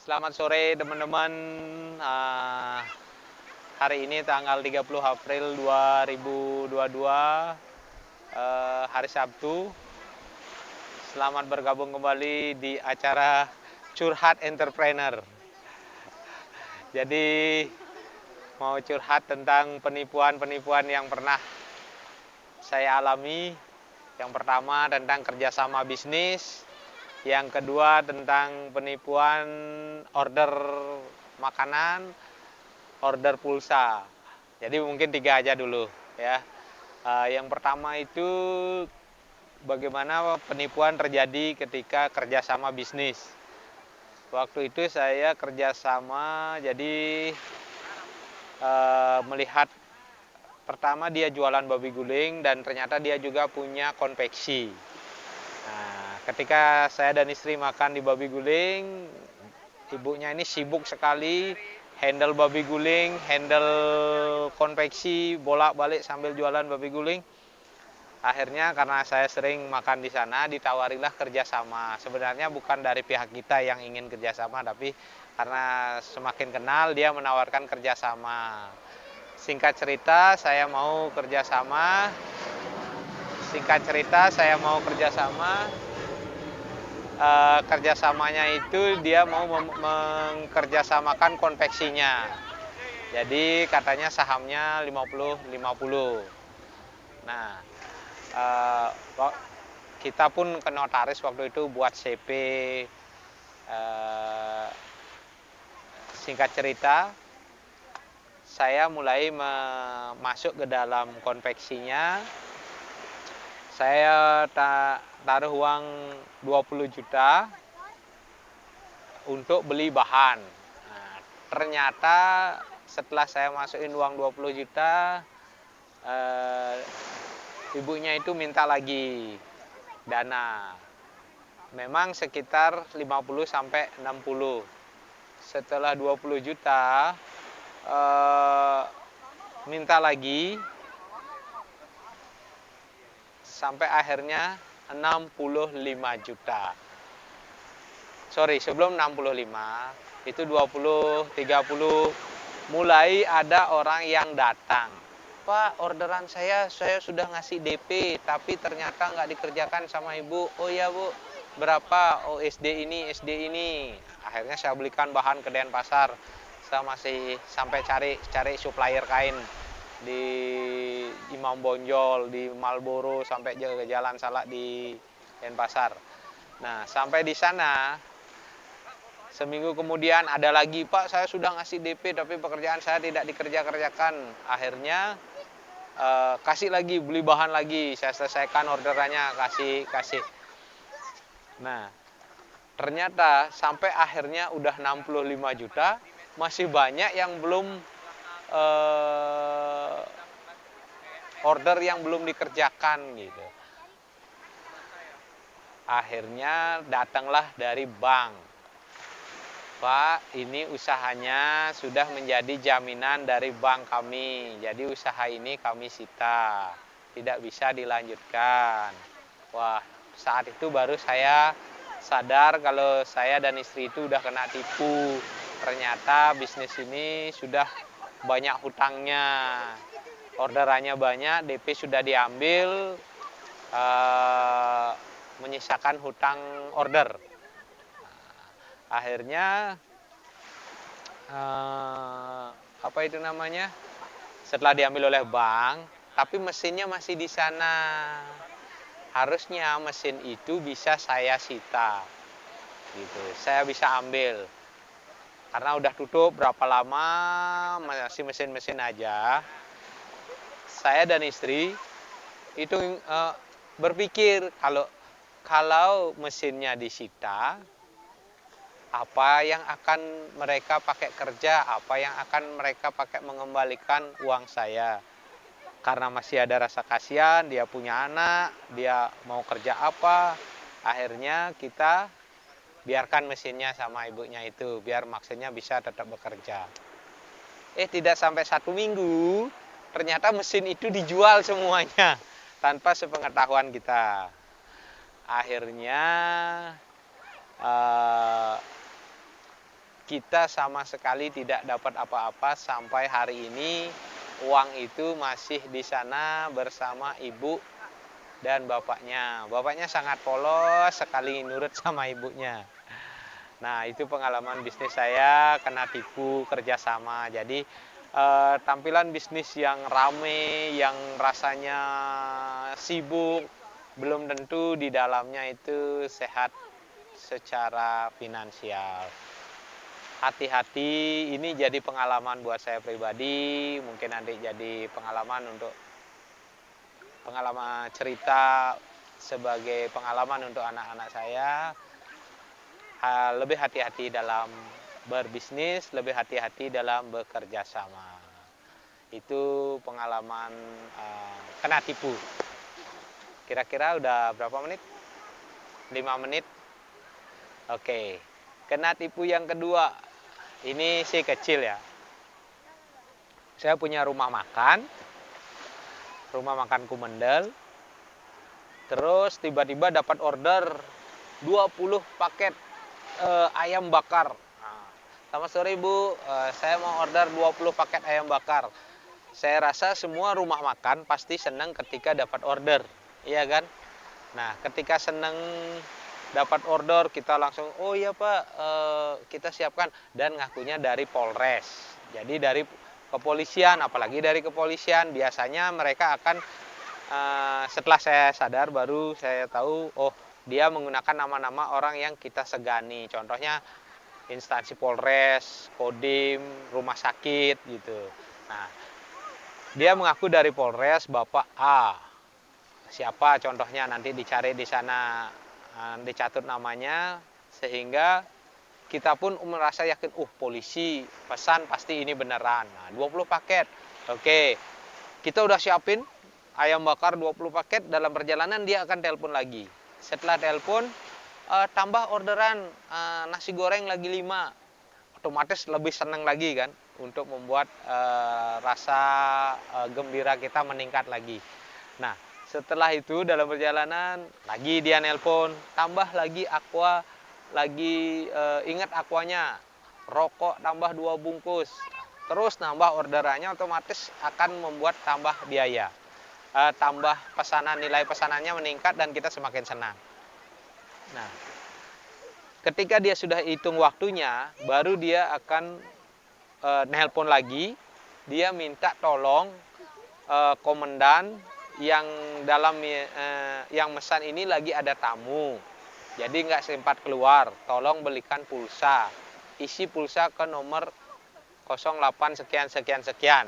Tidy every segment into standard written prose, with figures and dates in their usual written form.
Selamat sore teman-teman. Hari ini tanggal 30 April 2022, hari Sabtu. Selamat bergabung kembali di acara Curhat Entrepreneur. Jadi mau curhat tentang penipuan-penipuan yang pernah saya alami. Yang pertama tentang kerjasama bisnis. Yang kedua tentang penipuan order makanan, order pulsa. Jadi mungkin 3 aja dulu ya. Yang pertama itu bagaimana penipuan terjadi ketika kerjasama bisnis. Waktu itu saya kerjasama, jadi melihat pertama dia jualan babi guling dan ternyata dia juga punya konveksi. Nah, ketika saya dan istri makan di babi guling, ibunya ini sibuk sekali handle babi guling, handle konveksi, bolak-balik sambil jualan babi guling. Akhirnya karena saya sering makan di sana, ditawarilah kerjasama. Sebenarnya bukan dari pihak kita yang ingin kerjasama, tapi karena semakin kenal dia menawarkan kerjasama. Singkat cerita, saya mau kerjasama. Kerjasamanya itu dia mau mengkerjasamakan konveksinya. Jadi katanya sahamnya 50-50. Nah, kita pun ke notaris waktu itu buat CP. Singkat cerita, saya mulai masuk ke dalam konveksinya. Saya taruh uang 20 juta untuk beli bahan. Nah, ternyata setelah saya masukin uang 20 juta, ibunya itu minta lagi dana. Memang sekitar 50 sampai 60. Setelah 20 juta, minta lagi sampai akhirnya 65 juta. Sorry, sebelum 65, itu 20, 30, mulai ada orang yang datang. Pak, orderan saya sudah ngasih DP, tapi ternyata nggak dikerjakan sama ibu. Oh iya bu, berapa? Oh SD ini, SD ini. Akhirnya saya belikan bahan ke Denpasar. Saya masih sampai cari supplier kain di Imam Bonjol, di Marlboro, sampai ke Jalan Salak di Denpasar. Nah, sampai di sana seminggu kemudian ada lagi, Pak, saya sudah ngasih DP tapi pekerjaan saya tidak dikerjakan. Akhirnya kasih lagi, beli bahan lagi, saya selesaikan orderannya, kasih. Nah, ternyata sampai akhirnya udah 65 juta, masih banyak yang belum order yang belum dikerjakan gitu. Akhirnya datanglah dari bank. Pak, ini usahanya sudah menjadi jaminan dari bank kami. Jadi usaha ini kami sita, tidak bisa dilanjutkan. Wah, saat itu baru saya sadar kalau saya dan istri itu udah kena tipu. Ternyata bisnis ini sudah banyak hutangnya. Orderannya banyak, DP sudah diambil, menyisakan hutang order. Akhirnya apa itu namanya? Setelah diambil oleh bank, tapi mesinnya masih di sana. Harusnya mesin itu bisa saya sita, gitu. Saya bisa ambil. Karena udah tutup berapa lama, masih mesin-mesin aja. Saya dan istri itu berpikir kalau mesinnya disita, apa yang akan mereka pakai kerja, apa yang akan mereka pakai mengembalikan uang saya. Karena masih ada rasa kasihan, dia punya anak, dia mau kerja apa. Akhirnya kita biarkan mesinnya sama ibunya itu, biar maksudnya bisa tetap bekerja. Tidak sampai 1 minggu, ternyata mesin itu dijual semuanya, tanpa sepengetahuan kita. Akhirnya kita sama sekali tidak dapat apa-apa sampai hari ini. Uang itu masih di sana bersama ibu dan bapaknya. Bapaknya sangat polos sekali nurut sama ibunya. Nah, itu pengalaman bisnis saya kena tipu kerjasama. Jadi tampilan bisnis yang rame, yang rasanya sibuk, belum tentu di dalamnya itu sehat secara finansial. Hati-hati, ini jadi pengalaman buat saya pribadi, mungkin nanti jadi pengalaman cerita sebagai pengalaman untuk anak-anak saya. Lebih hati-hati dalam berbisnis, lebih hati-hati dalam bekerja sama. Itu pengalaman kena tipu. Kira-kira udah berapa menit? 5 menit. Oke. Kena tipu yang kedua. Ini sih kecil ya. Saya punya rumah makan Kumendel. Terus tiba-tiba dapat order 20 paket ayam bakar. Selamat sore Bu, saya mau order 20 paket ayam bakar. Saya rasa semua rumah makan pasti senang ketika dapat order, iya kan? Nah, ketika senang dapat order, kita langsung, oh iya Pak, kita siapkan. Dan ngakunya dari Polres. Jadi dari kepolisian, apalagi dari kepolisian, biasanya mereka akan, setelah saya sadar, baru saya tahu, oh dia menggunakan nama-nama orang yang kita segani. Contohnya instansi Polres, Kodim, rumah sakit gitu. Nah, dia mengaku dari Polres, Bapak A. Siapa contohnya, nanti dicari di sana, dicatut namanya, sehingga kita pun merasa yakin, polisi pesan pasti ini beneran. Nah, 20 paket. Oke, kita udah siapin ayam bakar 20 paket, dalam perjalanan dia akan telepon lagi. Setelah telepon, tambah orderan nasi goreng lagi 5. Otomatis lebih senang lagi kan, untuk membuat rasa gembira kita meningkat lagi. Nah, setelah itu dalam perjalanan lagi dia nelpon, tambah lagi aqua, lagi ingat aquanya, rokok tambah 2 bungkus. Terus nambah orderannya, otomatis akan membuat tambah biaya. Tambah pesanan, nilai pesanannya meningkat dan kita semakin senang. Nah, ketika dia sudah hitung waktunya, baru dia akan nelpon lagi. Dia minta tolong komandan yang yang mesan ini lagi ada tamu. Jadi nggak sempat keluar, tolong belikan pulsa. Isi pulsa ke nomor 08 sekian sekian sekian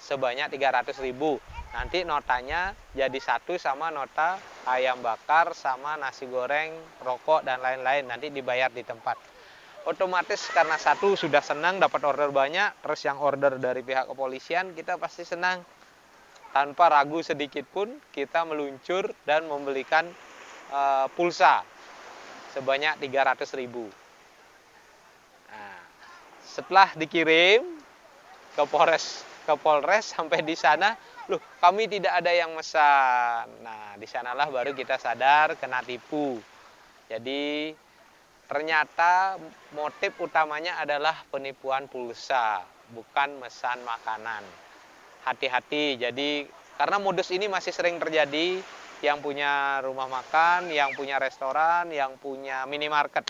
sebanyak 300.000. Nanti notanya jadi satu sama nota ayam bakar sama nasi goreng, rokok dan lain-lain, nanti dibayar di tempat. Otomatis karena satu sudah senang dapat order banyak, terus yang order dari pihak kepolisian, kita pasti senang. Tanpa ragu sedikit pun kita meluncur dan membelikan pulsa sebanyak 300.000. Nah, setelah dikirim ke Polres sampai di sana, loh kami tidak ada yang mesan. Nah, di sanalah baru kita sadar kena tipu. Jadi ternyata motif utamanya adalah penipuan pulsa, bukan mesan makanan. Hati-hati, jadi karena modus ini masih sering terjadi, yang punya rumah makan, yang punya restoran, yang punya minimarket.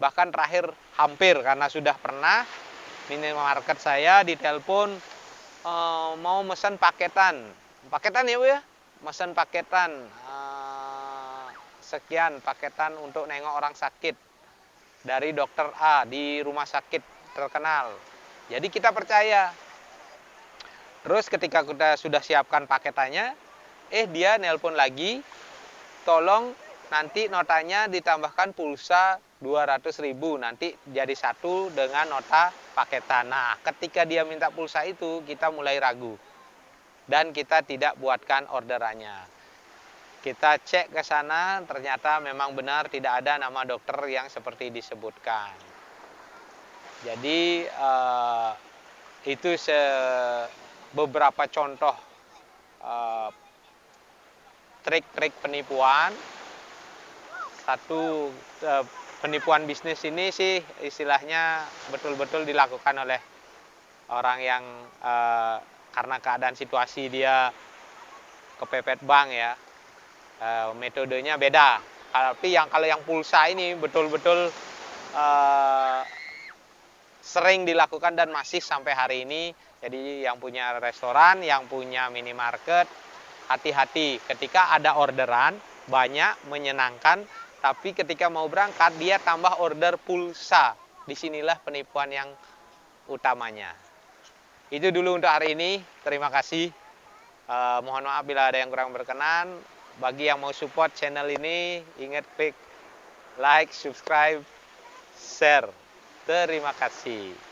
Bahkan terakhir hampir, karena sudah pernah minimarket saya ditelepon, mau mesen paketan ya Bu ya, mesen paketan sekian, paketan untuk nengok orang sakit dari dokter A di rumah sakit terkenal. Jadi kita percaya. Terus ketika kita sudah siapkan paketannya, dia nelpon lagi, tolong nanti notanya ditambahkan pulsa 200.000, nanti jadi satu dengan nota paketan. Nah, ketika dia minta pulsa itu, kita mulai ragu. Dan kita tidak buatkan orderannya. Kita cek ke sana, ternyata memang benar tidak ada nama dokter yang seperti disebutkan. Jadi itu beberapa contoh trik-trik penipuan. Satu, penipuan bisnis ini sih istilahnya betul-betul dilakukan oleh orang yang karena keadaan situasi dia kepepet bank ya, metodenya beda. Tapi kalau yang pulsa ini betul-betul sering dilakukan dan masih sampai hari ini. Jadi yang punya restoran, yang punya minimarket, hati-hati ketika ada orderan banyak menyenangkan, tapi ketika mau berangkat dia tambah order pulsa. Disinilah penipuan yang utamanya. Itu dulu untuk hari ini. Terima kasih. Mohon maaf bila ada yang kurang berkenan. Bagi yang mau support channel ini, ingat klik like, subscribe, share. Terima kasih.